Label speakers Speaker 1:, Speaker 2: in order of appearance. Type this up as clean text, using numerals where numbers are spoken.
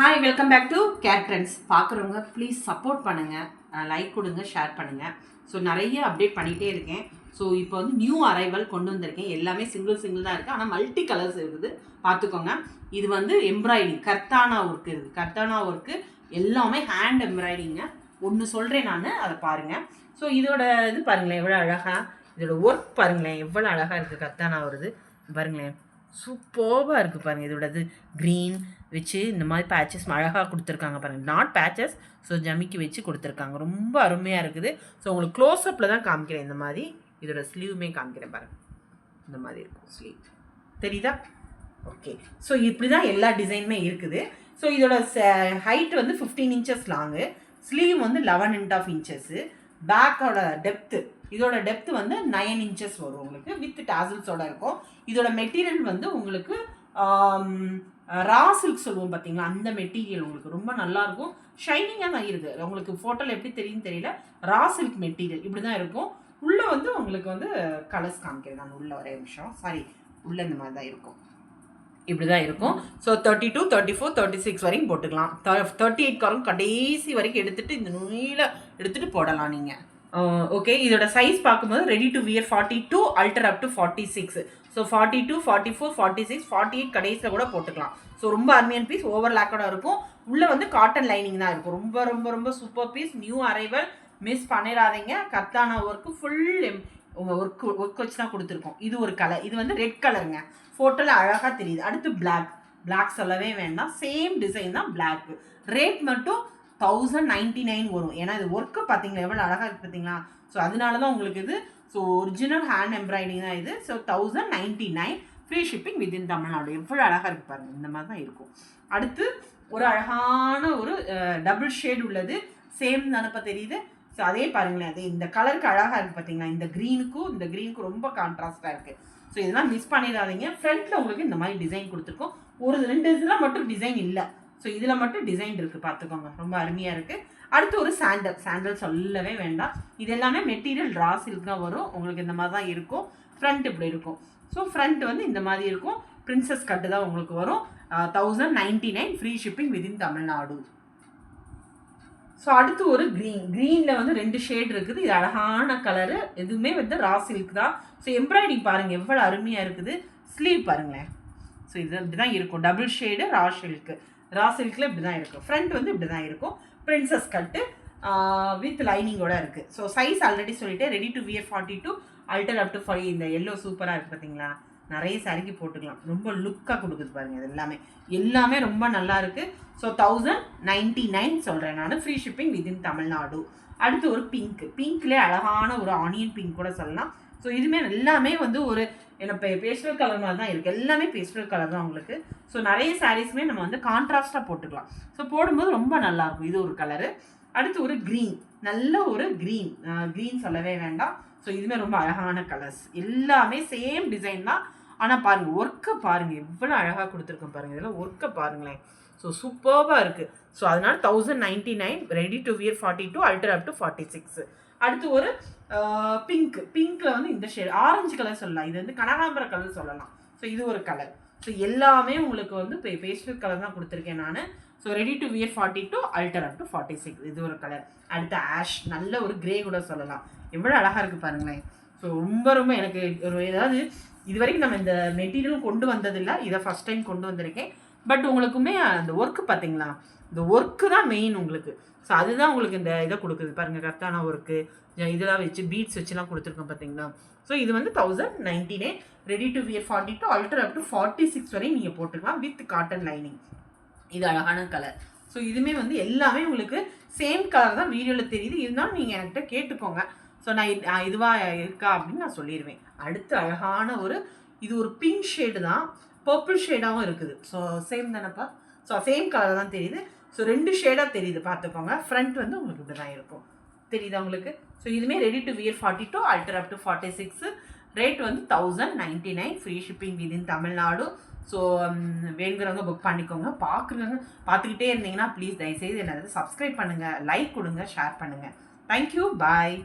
Speaker 1: Hi, welcome back to care trends. பார்க்குறவங்க please support பண்ணுங்கள், like கொடுங்க, ஷேர் பண்ணுங்கள். ஸோ நிறைய அப்டேட் பண்ணிகிட்டே இருக்கேன். ஸோ இப்போ வந்து நியூ அரைவல் கொண்டு வந்திருக்கேன். எல்லாமே சிங்கிள் தான் இருக்குது, ஆனால் மல்டி கலர்ஸ் இருக்குது. பார்த்துக்கோங்க. இது வந்து எம்ப்ராய்டிங் கர்தானா ஒர்க்கு இருக்குது. கர்தானா ஒர்க்கு எல்லாமே ஹேண்ட் எம்ப்ராய்டிங்க. ஒன்று சொல்கிறேன் நான், அதை பாருங்கள். ஸோ இதோட இது பாருங்களேன் எவ்வளோ அழகாக, இதோட ஒர்க் பாருங்களேன் எவ்வளோ அழகாக இருக்குது. கர்தானா வருது பாருங்களேன், சூப்பராக இருக்குது பாருங்கள். இதோட இது க்ரீன் வச்சு இந்த மாதிரி பேச்சஸ் அழகாக கொடுத்துருக்காங்க பாருங்கள். நாட் பேச்சஸ், ஸோ ஜமிக்கி வச்சு கொடுத்துருக்காங்க. ரொம்ப அருமையாக இருக்குது. ஸோ உங்களுக்கு க்ளோஸ்அப்பில் தான் காமிக்கிறேன். இந்த மாதிரி இதோட ஸ்லீவுமே காமிக்கிறேன் பாருங்கள். இந்த மாதிரி இருக்கும் ஸ்லீவ், தெரியுதா? ஓகே. ஸோ இப்படி தான் எல்லா டிசைனுமே இருக்குது. ஸோ இதோட ஹைட் வந்து 15 இன்ச்சஸ் லாங்கு, ஸ்லீவ் வந்து 11.5 இன்ச்சஸ்ஸு. பேக்கோட டெப்த்து, இதோட டெப்த்து வந்து 9 இன்ச்சஸ் வரும் உங்களுக்கு, வித் டாசல்ஸோட இருக்கும். இதோட மெட்டீரியல் வந்து உங்களுக்கு ரா சில்க் சொல்லுவோம் பார்த்தீங்களா, அந்த மெட்டீரியல் உங்களுக்கு ரொம்ப நல்லாயிருக்கும். ஷைனிங்காக தான் இருக்குது. உங்களுக்கு ஃபோட்டோவில் எப்படி தெரியும்னு தெரியல. ரா சில்க் மெட்டீரியல் இப்படி தான் இருக்கும். உள்ளே வந்து உங்களுக்கு வந்து கலர்ஸ் காமிக்கிறேன் நான். உள்ளே ஒரே நிமிஷம், சாரி, உள்ளே இந்த மாதிரி தான் இருக்கும். இப்படி தான் இருக்கும். ஸோ 32, 34, 36 வரைக்கும் போட்டுக்கலாம். 38 வரும் கடைசி வரைக்கும் எடுத்துகிட்டு இந்த நூலில் எடுத்துகிட்டு போடலாம் நீங்கள். ஓகே. இதோட சைஸ் பார்க்கும்போது ready to wear 42 அல்டர் up to 46. So 42, 44, 46, 48 கடைசியில் கூட போட்டுக்கலாம். ஸோ ரொம்ப அருமையான பீஸ், ஓவர் லேக்கோட இருக்கும். உள்ளே வந்து காட்டன் லைனிங் தான் இருக்கும். ரொம்ப ரொம்ப ரொம்ப super piece, new arrival, miss பண்ணிடாதீங்க. கர்தானா ஒர்க்கு ஃபுல் உங்கள் ஒர்க் வச்சு தான் கொடுத்துருக்கோம். இது ஒரு கலர், இது வந்து ரெட் கலருங்க. ஃபோட்டோவில் அழகாக தெரியுது. அடுத்து பிளாக் சொல்லவே வேண்டாம், சேம் டிசைன் தான் பிளாக். ரேட் மட்டும் 1099 வரும். ஏன்னா இது ஒர்க்கு பார்த்தீங்களா எவ்வளோ அழகாக இருக்குது பார்த்தீங்களா. ஸோ அதனால தான் உங்களுக்கு இது. ஸோ ஒரிஜினல் ஹேண்ட் எம்ப்ராய்டிங் தான் இது. So 1099, free shipping within Tamil Nadu. எவ்வளோ அழகாக இருக்குது பாருங்கள். இந்த மாதிரி தான் இருக்கும். அடுத்து ஒரு அழகான ஒரு டபுள் ஷேட் உள்ளது. சேம் நினப்ப தெரியுது. ஸோ அதே பாருங்களேன், அது இந்த கலருக்கு அழகாக இருக்குது பார்த்தீங்களா. இந்த க்ரீனுக்கும் ரொம்ப கான்ட்ராஸ்டாக இருக்குது. ஸோ இதெல்லாம் மிஸ் பண்ணிடாதீங்க. ஃப்ரண்ட்டில் உங்களுக்கு இந்த மாதிரி டிசைன் கொடுத்துருக்கோம். ஒரு 2 இதில் மட்டும் டிசைன் இல்லை. ஸோ இதில் மட்டும் டிசைன் இருக்குது, பார்த்துக்கோங்க. ரொம்ப அருமையாக இருக்குது. அடுத்து ஒரு சாண்டல் சொல்லவே வேண்டாம். இது எல்லாமே மெட்டீரியல் ரா சில்க் தான் வரும். உங்களுக்கு இந்த மாதிரி தான் இருக்கும். ஃப்ரண்ட் இப்படி இருக்கும். ஸோ ஃப்ரண்ட் வந்து இந்த மாதிரி இருக்கும். பிரின்சஸ் கட்டு தான் உங்களுக்கு வரும். 1099, free shipping within Tamil Nadu. So அடுத்து ஒரு க்ரீனில் வந்து 2 ஷேட் இருக்குது. இது அழகான கலரு. எதுவுமே வந்து ரா சில்க் தான். ஸோ எம்ப்ராய்டிங் பாருங்கள் எவ்வளோ அருமையாக இருக்குது. ஸ்லீவ் பாருங்களேன். ஸோ இது இப்படி தான் இருக்கும். டபுள் ஷேடு ரா சில்கில் இப்படி தான் இருக்கும். ஃப்ரண்ட் வந்து இப்படி தான் இருக்கும். பிரின்சஸ் கட்டு வித் லைனிங்கோட இருக்குது. ஸோ சைஸ் ஆல்ரெடி சொல்லிவிட்டு ready to wear 42 அல்டர் up to 5. இந்த எல்லோ சூப்பராக இருக்குது பார்த்தீங்களா. நிறைய சாரிக்கு போட்டுக்கலாம். ரொம்ப லுக்காக கொடுக்குது பாருங்கள். இது எல்லாமே ரொம்ப நல்லா இருக்குது. ஸோ 1099 சொல்கிறேன் நான், ஃப்ரீ ஷிப்பிங் வித்தின் தமிழ்நாடு. அடுத்து ஒரு பிங்க்லேயே அழகான ஒரு ஆனியன் பிங்க் கூட சொல்லலாம். ஸோ இதுவுமே எல்லாமே வந்து ஒரு என்ன பேஸ்டல் கலர் மாதிரி தான் இருக்குது. எல்லாமே பேஸ்டல் கலர் தான் உங்களுக்கு. ஸோ நிறைய சாரீஸுமே நம்ம வந்து கான்ட்ராஸ்டாக போட்டுக்கலாம். ஸோ போடும்போது ரொம்ப நல்லாயிருக்கும். இது ஒரு கலரு. அடுத்து ஒரு நல்ல ஒரு க்ரீன் சொல்லவே வேண்டாம். ஸோ இதுவுமே ரொம்ப அழகான கலர்ஸ். எல்லாமே சேம் டிசைன் தான். ஆனால் பாருங்கள், ஒர்க்கை பாருங்கள் எவ்வளோ அழகாக கொடுத்துருக்கோம் பாருங்கள். இதெல்லாம் ஒர்க்கை பாருங்களேன். ஸோ சூப்பராக இருக்குது. ஸோ அதனால் 1099, ready to wear 42 அல்டர் up to 46. அடுத்து ஒரு பிங்க்கில் வந்து இந்த ஷேட் ஆரஞ்சு கலர் சொல்லலாம். இது வந்து கனகாம்பர கலர் சொல்லலாம். ஸோ இது ஒரு கலர். ஸோ எல்லாமே உங்களுக்கு வந்து பேஸ்டல் கலர் தான் கொடுத்துருக்கேன் நான். So ready to wear 42 அல்டர் up to 46. இது ஒரு கலர். அடுத்து ஆஷ், நல்ல ஒரு கிரே கூட சொல்லலாம். எவ்வளோ அழகாக இருக்குது பாருங்களேன். ஸோ ரொம்ப ரொம்ப எனக்கு ஒரு ஏதாவது இது வரைக்கும் நம்ம இந்த மெட்டீரியலும் கொண்டு வந்ததில்லை. இதை ஃபஸ்ட் டைம் கொண்டு வந்திருக்கேன். பட் உங்களுக்குமே அந்த ஒர்க்கு பார்த்தீங்களா, இந்த ஒர்க்கு தான் மெயின் உங்களுக்கு. ஸோ அதுதான் உங்களுக்கு இந்த இதை கொடுக்குது பாருங்கள். கர்தானா ஒர்க்கு இதெல்லாம் வச்சு பீட்ஸ் வச்சுலாம் கொடுத்துருக்கோம் பார்த்தீங்களா. ஸோ இது வந்து 1099, ready to wear 42 அல்டர் up to 46 வரையும் நீங்கள் போட்டுக்கலாம் வித் காட்டன் லைனிங். இது அழகான கலர். ஸோ இதுவுமே வந்து எல்லாமே உங்களுக்கு சேம் கலர் தான் வீடியோவில் தெரியுது. இருந்தாலும் நீங்கள் என்கிட்ட கேட்டுக்கோங்க. ஸோ நான் இதுவாக இருக்கா அப்படின்னு நான் சொல்லிடுவேன். அடுத்து அழகான இது ஒரு பிங்க் ஷேடு தான், பர்பிள் ஷேடாகவும் இருக்குது. ஸோ சேம் தானேப்பா. ஸோ சேம் கலர் தான் தெரியுது. ஸோ 2 ஷேடாக தெரியுது, பார்த்துக்கோங்க. ஃப்ரண்ட் வந்து உங்களுக்கு இப்படி தான் இருக்கும், தெரியுதா உங்களுக்கு. ஸோ இதுவுமே ready to wear 42 அல்டர் up to 46. Rate வந்து 1099, free shipping within Tamil Nadu. So வேணுங்கிறவங்க புக் பண்ணிக்கோங்க. பார்த்துக்கிட்டே இருந்தீங்கன்னா ப்ளீஸ் தயவுசெய்து என்னது சப்ஸ்கிரைப் பண்ணுங்கள், லைக் கொடுங்க, ஷேர் பண்ணுங்கள். தேங்க்யூ, பாய்.